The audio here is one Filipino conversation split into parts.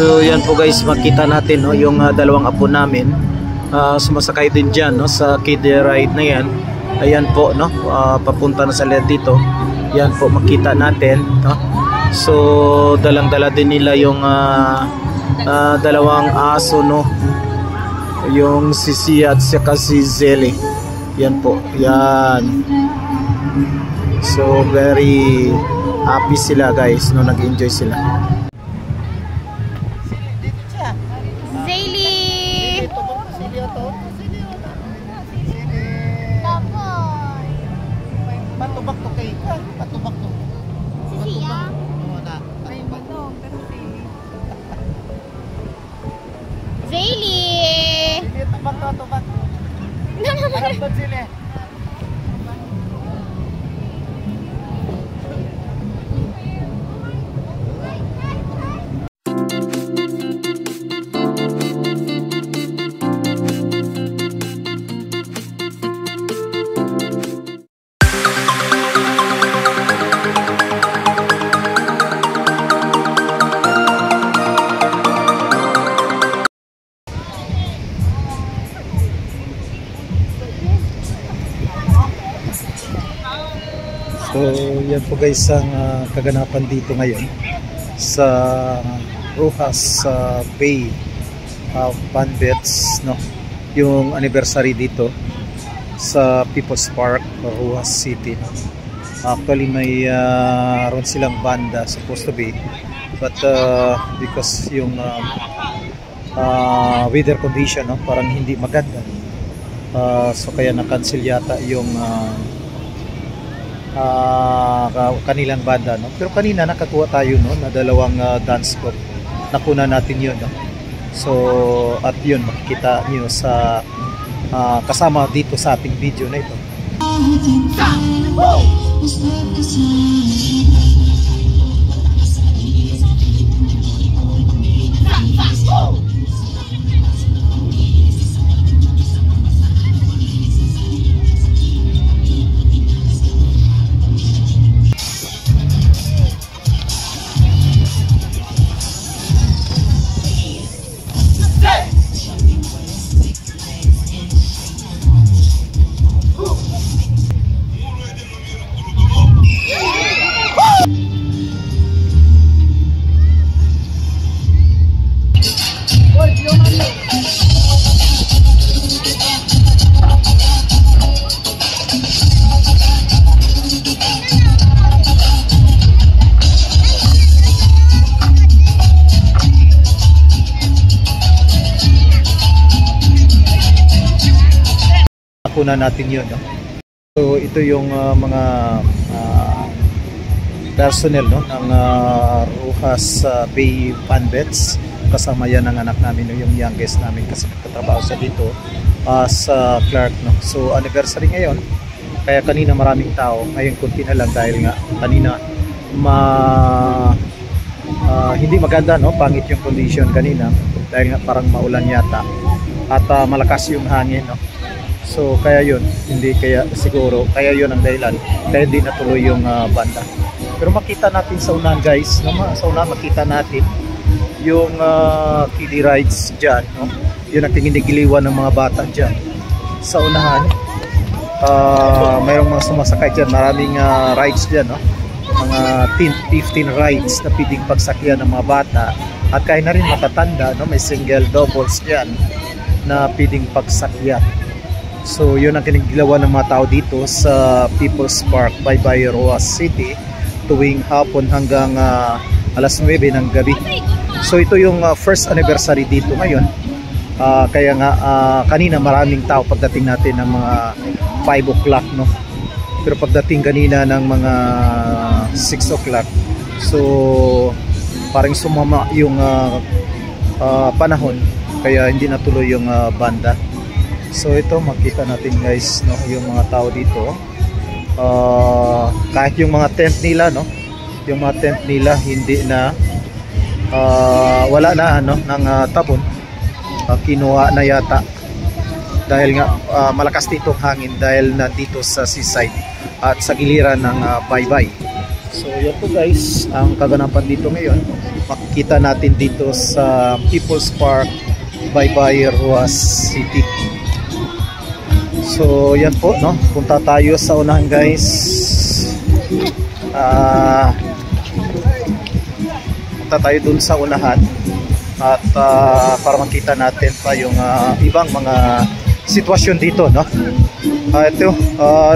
So yan po guys, makita natin no, yung dalawang apo namin sumasakay din dyan no, sa kiddie ride na yan. Ayan po no, papunta na sila dito. Yan po makita natin no. So dalang-dala din nila yung dalawang aso no, yung si Sia at saka si Zelly. Yan po, yan. So very happy sila guys no, nag-enjoy sila. Patubak to kay patubak to. Siya. Ay matong pero Zayli. Hindi tubak to tubak. Harap ba sila? So yan po guys ang kaganapan dito ngayon sa Rojas Bay Banbets no, yung anniversary dito sa People's Park, Rojas City no. Actually may ron silang banda supposed to be, but because yung weather condition no, parang hindi maganda, so kaya na-cancel yata yung kanilang banda no. Pero kanina nakakuha tayo no na dalawang dance group, nakuna natin yun no. So at yun makikita nyo sa kasama dito sa ating video na ito. Nakuna natin yun no? So ito yung mga personnel no ng Rojas Bay Banbets. Kasama yan ang anak namin, yung youngest namin kasi nagtatrabaho sa dito sa Clark no. So anniversary ngayon, kaya kanina maraming tao, ngayon kunti na lang dahil nga kanina hindi maganda no, pangit yung condition kanina dahil nga parang maulan yata at malakas yung hangin no. So kaya yun, hindi kaya siguro, kaya yun ang dahilan kaya hindi natuloy yung banda. Pero makita natin sa unahan guys no, sa unahan makita natin yung kiddie rides dyan no? Yun ang tinginigiliwan ng mga bata dyan sa unahan. Mayroong mga sumasakay dyan, maraming rides dyan no? Mga 10-15 rides na pwedeng pagsakyan ng mga bata at kaya na rin matatanda no? May single doubles dyan na pwedeng pagsakyan. So yun ang kinigilawan ng mga tao dito sa People's Park Baybay, Rojas City tuwing hapon hanggang alas 9 ng gabi. So ito yung first anniversary dito ngayon. Kaya nga kanina maraming tao pagdating natin ng mga 5 o'clock no. Pero pagdating kanina ng mga 6 o'clock, so parang sumama yung panahon kaya hindi natuloy yung banda. So ito makita natin guys no, yung mga tao dito. Kahit yung mga tent nila no, yung mga tent nila hindi na wala na ano ng tabon, kinuha na yata dahil nga malakas dito hangin dahil nandito sa seaside at sa giliran ng Baybay. So yan po guys ang kaganapan dito ngayon makikita natin dito sa People's Park, Baybay, Roas City. So yan po, no, punta tayo sa unahan guys. Punta tayo dun sa unahan at para makita natin pa yung ibang mga sitwasyon dito, no. Ito,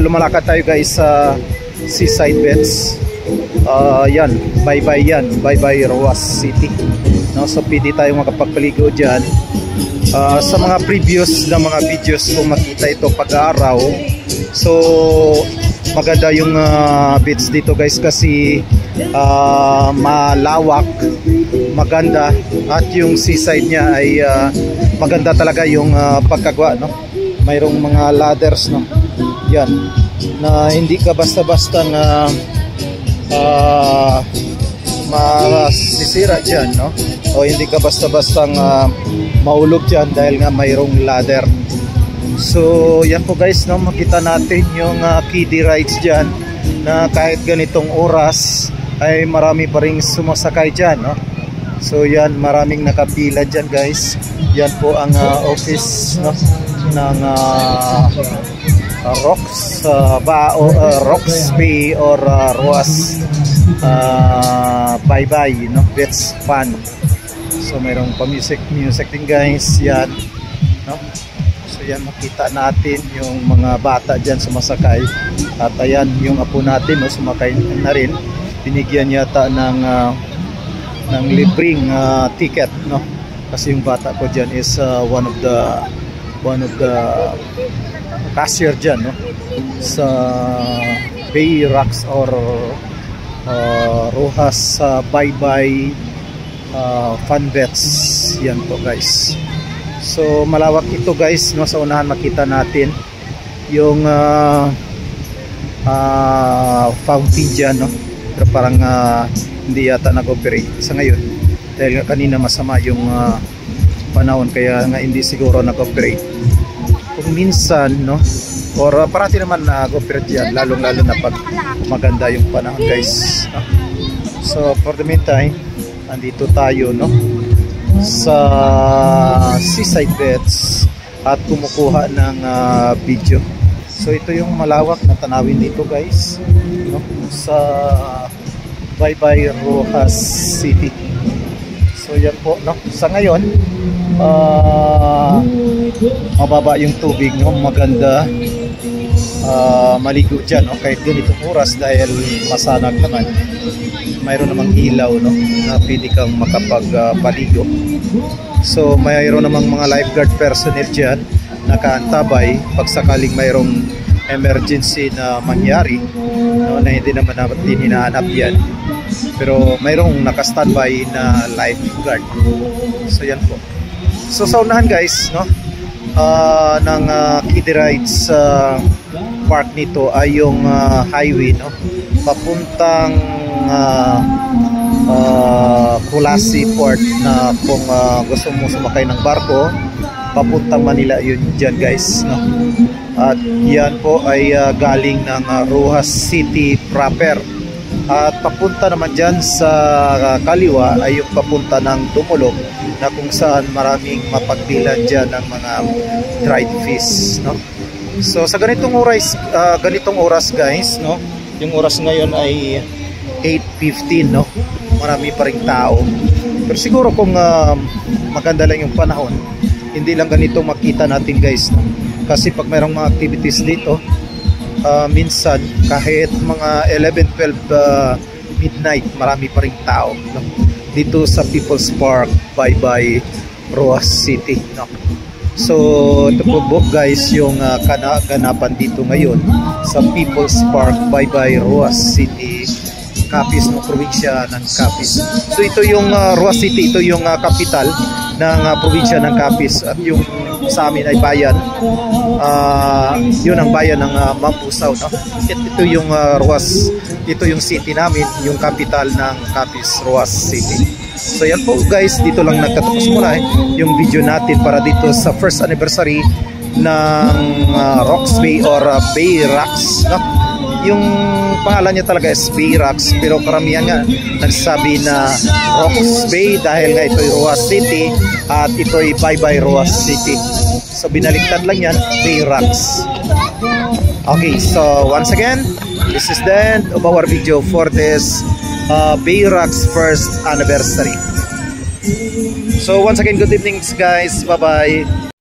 lumalakad tayo guys sa Seaside Beds. Yan, Baybay yan, Baybay Roas City, no. So pwede tayo makapagpaligo dyan. Sa mga previous na mga videos kung makita ito pag-araw, so maganda yung beach dito guys kasi malawak, maganda, at yung seaside niya ay maganda talaga yung pagkagawa, no. Mayroong mga ladders, no, yan, na hindi ka basta-bastang masisira dyan, no, o hindi ka basta-bastang maulog dyan dahil nga mayroong ladder. So yan po guys, no, makita natin yung kiddie rides dyan na kahit ganitong oras ay marami pa ring sumasakay dyan, no. So yan, maraming nakapila dyan guys. Yan po ang office, no, ng Rox Bay or Roas Baybay, no, Beach Fun. So mayroong pa music din guys, yan, no. So yan, makita natin yung mga bata dyan sumasakay. At ayan, yung apo natin, no, sumakay na rin. Binigyan yata ng libreng ticket, no, kasi yung bata ko dyan is one of the cashier dyan, no, sa Bay Rocks or Roas Baybay Fun Bets. Yan po guys. So malawak ito guys, no. Sa unahan makita natin yung fountain dyan, no, pero parang hindi yata nag-operate sa ngayon dahil kanina masama yung panahon, kaya nga hindi siguro nag-operate. Kung minsan, no, or parati naman nag-operate yan, lalong lalo na pag maganda yung panahon guys, no? So for the meantime, andito tayo, no, sa Seaside Beds at kumukuha ng video. So ito yung malawak na tanawin dito guys, no, sa Baybay Roas City. So yan po, no, sa ngayon mababa yung tubig, no, maganda maligo dyan, no, kahit ganitong oras dahil masanag naman. Mayroon namang ilaw, no, na pwede kang makapagpaligo. So mayroon namang mga lifeguard personnel dyan nakaantabay pag sakaling mayroong emergency na mangyari, no, na hindi naman natin hinahanap yan, pero mayroong naka-standby na lifeguard. So yan po. So sa unahan guys, no, ng kiddie rides park nito ay yung highway, no, papuntang Kulasi Port, na kung gusto mo sumakay ng barko papuntang Manila, yun dyan guys, no. At yan po ay galing ng Roas City proper, at papunta naman dyan sa kaliwa ay yung papunta ng Dumulog, na kung saan maraming mapagbilan dyan ng mga dried fish, no. So sa ganitong oras guys, no, yung oras ngayon ay 8:15, no, marami pa ring tao. Pero siguro kung maganda lang yung panahon, hindi lang ganito makita natin guys, no? Kasi pag mayroong mga activities dito, minsan kahit mga 11-12 midnight, marami pa ring tao, no? Dito sa People's Park, Baybay, Roas City, no? So ito po guys yung kaganapan dito ngayon sa People's Park, Baybay, Roas City, Capiz, no, probinsya ng Capiz. So ito yung Roas City, ito yung capital ng probinsya ng Capiz, at yung sa amin ay bayan, yun ang bayan ng Mambusaw, no? Ito yung Roas, ito yung city namin, yung capital ng Capiz, Roas City. So yan po guys, dito lang nagtatapos muna yung video natin para dito sa first anniversary ng Rox Bay or Bay Rocks, no? Yung pangalan niya talaga is Bay Rocks, pero karamihan nga nagsasabi na Rocks Bay dahil nga ito'y Roas City at ito'y Baybay Roas City. So binaliktad lang yan, Bay Rocks. Okay, so once again, this is the end of our video for this Bay Rocks first anniversary. So once again, good evening guys, bye bye.